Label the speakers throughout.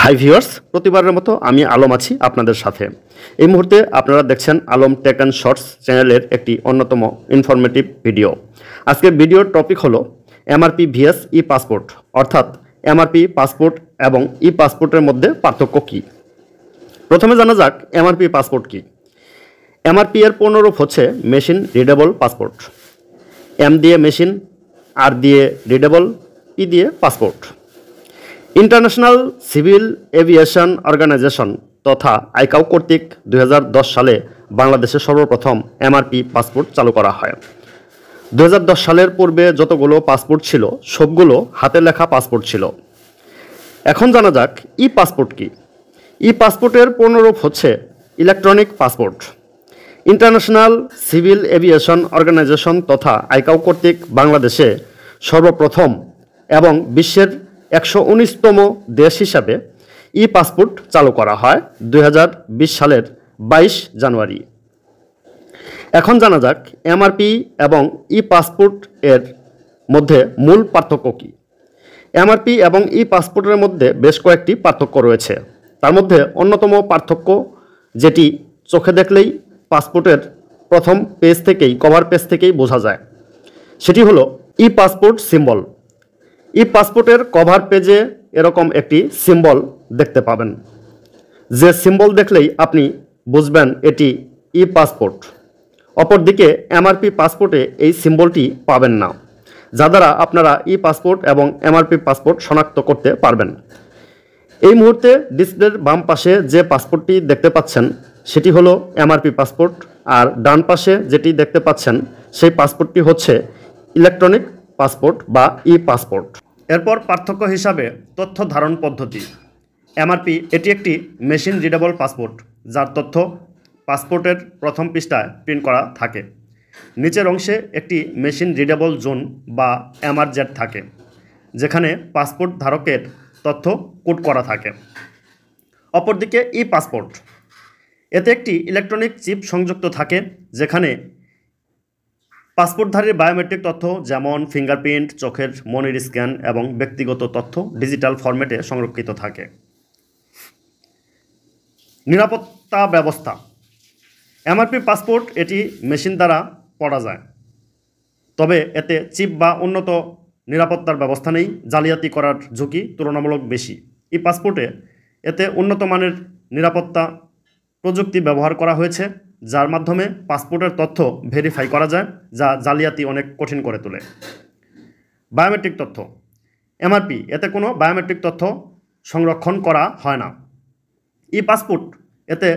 Speaker 1: Hi viewers, প্রতিবারের মতো আমি আলম আছি আপনাদের সাথে। এই মুহূর্তে আপনারা দেখছেন আলম টেক অ্যান্ড শর্টস চ্যানেলের একটি অন্যতম ইনফরমেটিভ ভিডিও। আজকের ভিডিওর টপিক হলো এমআরপি ভিএস ই পাসপোর্ট, অর্থাৎ এমআরপি পাসপোর্ট এবং ই পাসপোর্টের মধ্যে পার্থক্য কী। প্রথমে জানা যাক এমআরপি পাসপোর্ট কী। এমআরপি এর পূর্ণরূপ হচ্ছে মেশিন রিডেবল পাসপোর্ট। এম দিয়ে মেশিন, আর দিয়ে রিডেবল, পি দিয়ে passport. International civil aviation organisation তথা আইকাও কর্তৃক 2010 সালে বাংলাদেশে সর্বপ্রথম এমআরপি পাসপোর্ট চালু করা হয়। 2010 সালের পূর্বে যতগুলো পাসপোর্ট ছিল সবগুলো হাতে লেখা পাসপোর্ট ছিল। এখন জানা যাক ই পাসপোর্ট কী। ই পাসপোর্টের পূর্ণরূপ হচ্ছে electronic passport. International civil aviation organisation তথা আইকাও কর্তৃক বাংলাদেশে সর্বপ্রথম এবং বিশ্বের 119তম দেশ হিসাবে ই পাসপোর্ট চালু করা হয় 2020 সালের 22 জানুয়ারি। এখন জানা যাক এমআরপি এবং ই পাসপোর্ট এর মধ্যে মূল পার্থক্য কী। এমআরপি এবং ই পাসপোর্টের মধ্যে বেশ কয়েকটি পার্থক্য রয়েছে। তার মধ্যে অন্যতম পার্থক্য, যেটি চোখে দেখলেই পাসপোর্টের প্রথম পেজ থেকেই, কভার পেজ থেকেই বোঝা যায়, সেটি হলো ই পাসপোর্ট সিম্বল। ই পাসপোর্টের কভার পেজে এরকম একটি সিম্বল দেখতে পাবেন, যে সিম্বল দেখলেই আপনি বুঝবেন এটি ই পাসপোর্ট। অপরদিকে এমআরপি পাসপোর্টে এই সিম্বলটি পাবেন না, যা দ্বারা আপনারা ই পাসপোর্ট এবং এমআরপি পাসপোর্ট শনাক্ত করতে পারবেন। এই মুহূর্তে ডিসপ্লের বাম পাশে যে পাসপোর্টটি দেখতে পাচ্ছেন সেটি হলো এমআরপি পাসপোর্ট, আর ডান পাশে যেটি দেখতে পাচ্ছেন সেই পাসপোর্টটি হচ্ছে ইলেকট্রনিক পাসপোর্ট বা ই পাসপোর্ট। এরপর পার্থক্য হিসাবে তথ্য ধারণ পদ্ধতি। এমআরপি এটি একটি মেশিন রিডেবল পাসপোর্ট, যার তথ্য পাসপোর্টের প্রথম পৃষ্ঠায় প্রিন্ট করা থাকে। নিচের অংশে একটি মেশিন রিডেবল জোন বা এমআরজেড থাকে, যেখানে পাসপোর্ট ধারকের তথ্য কোড করা থাকে। অপরদিকে ই পাসপোর্ট, এতে একটি ইলেকট্রনিক চিপ সংযুক্ত থাকে, যেখানে পাসপোর্টধারীর বায়োমেট্রিক তথ্য যেমন ফিঙ্গারপ্রিন্ট, চোখের মনির স্ক্যান এবং ব্যক্তিগত তথ্য ডিজিটাল ফরম্যাটে সংরক্ষিত থাকে। নিরাপত্তা ব্যবস্থা। এমআরপি পাসপোর্ট এটি মেশিন দ্বারা পড়া যায়, তবে এতে চিপ বা উন্নত নিরাপত্তার ব্যবস্থা নেই। জালিয়াতি করার ঝুঁকি তুলনামূলক বেশি। ই পাসপোর্টে এতে উন্নত মানের নিরাপত্তা প্রযুক্তি ব্যবহার করা হয়েছে, যার মাধ্যমে পাসপোর্টের তথ্য ভেরিফাই করা যায়, যা জালিয়াতি অনেক কঠিন করে তোলে। বায়োমেট্রিক তথ্য। এমআরপি এতে কোনো বায়োমেট্রিক তথ্য সংরক্ষণ করা হয় না। ই পাসপোর্ট এতে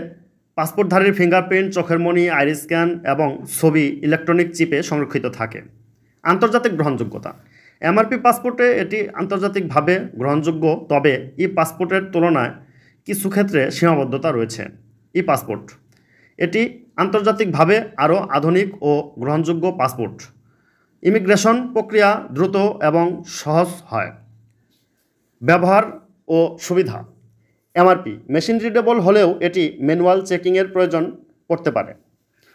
Speaker 1: পাসপোর্টধারীর ফিঙ্গারপ্রিন্ট, চোখের মনি, আইরিস স্ক্যান এবং ছবি ইলেকট্রনিক চিপে সংরক্ষিত থাকে। আন্তর্জাতিক গ্রহণযোগ্যতা। এমআরপি পাসপোর্টে এটি আন্তর্জাতিকভাবে গ্রহণযোগ্য, তবে ই পাসপোর্টের তুলনায় কিছু ক্ষেত্রে সীমাবদ্ধতা রয়েছে। ই পাসপোর্ট এটি আন্তর্জাতিকভাবে আরও আধুনিক ও গ্রহণযোগ্য পাসপোর্ট। ইমিগ্রেশন প্রক্রিয়া দ্রুত এবং সহজ হয়। ব্যবহার ও সুবিধা। এমআরপি মেশিন রিডেবল হলেও এটি ম্যানুয়াল চেকিংয়ের প্রয়োজন পড়তে পারে।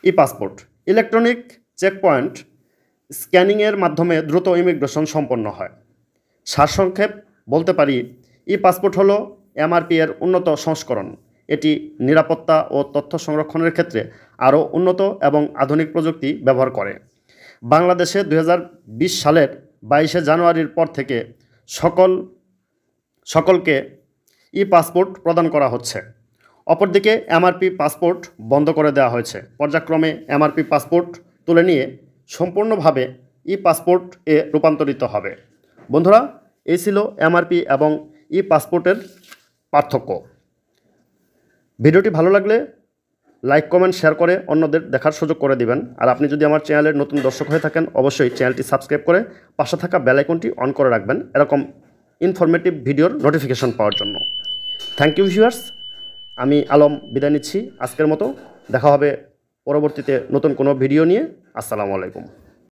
Speaker 1: ই পাসপোর্ট ইলেকট্রনিক চেকপয়েন্ট স্ক্যানিংয়ের মাধ্যমে দ্রুত ইমিগ্রেশন সম্পন্ন হয়। সারসংক্ষেপ বলতে পারি, ই পাসপোর্ট হলো এমআরপি এর উন্নত সংস্করণ। এটি নিরাপত্তা ও তথ্য সংরক্ষণের ক্ষেত্রে আরও উন্নত এবং আধুনিক প্রযুক্তি ব্যবহার করে। বাংলাদেশে 2020 সালের 22 জানুয়ারির পর থেকে সকলকে ই পাসপোর্ট প্রদান করা হচ্ছে। অপরদিকে এমআরপি পাসপোর্ট বন্ধ করে দেওয়া হয়েছে। পর্যায়ক্রমে এমআরপি পাসপোর্ট তুলে নিয়ে সম্পূর্ণভাবে ই পাসপোর্ট এ রূপান্তরিত হবে। বন্ধুরা, এই ছিল এমআরপি এবং ই পাসপোর্টের পার্থক্য। ভিডিওটি ভালো লাগলে লাইক, কমেন্ট, শেয়ার করে অন্যদের দেখার সুযোগ করে দিবেন। আর আপনি যদি আমার চ্যানেলের নতুন দর্শক হয়ে থাকেন, অবশ্যই চ্যানেলটি সাবস্ক্রাইব করে পাশে থাকা বেল আইকনটি অন করে রাখবেন এরকম ইনফরমেটিভ ভিডিওর নোটিফিকেশন পাওয়ার জন্য। থ্যাংক ইউ ভিউয়ার্স, আমি আলম বিদায় নিচ্ছি আজকের মতো। দেখা হবে পরবর্তীতে নতুন কোনো ভিডিও নিয়ে। আসসালামু আলাইকুম।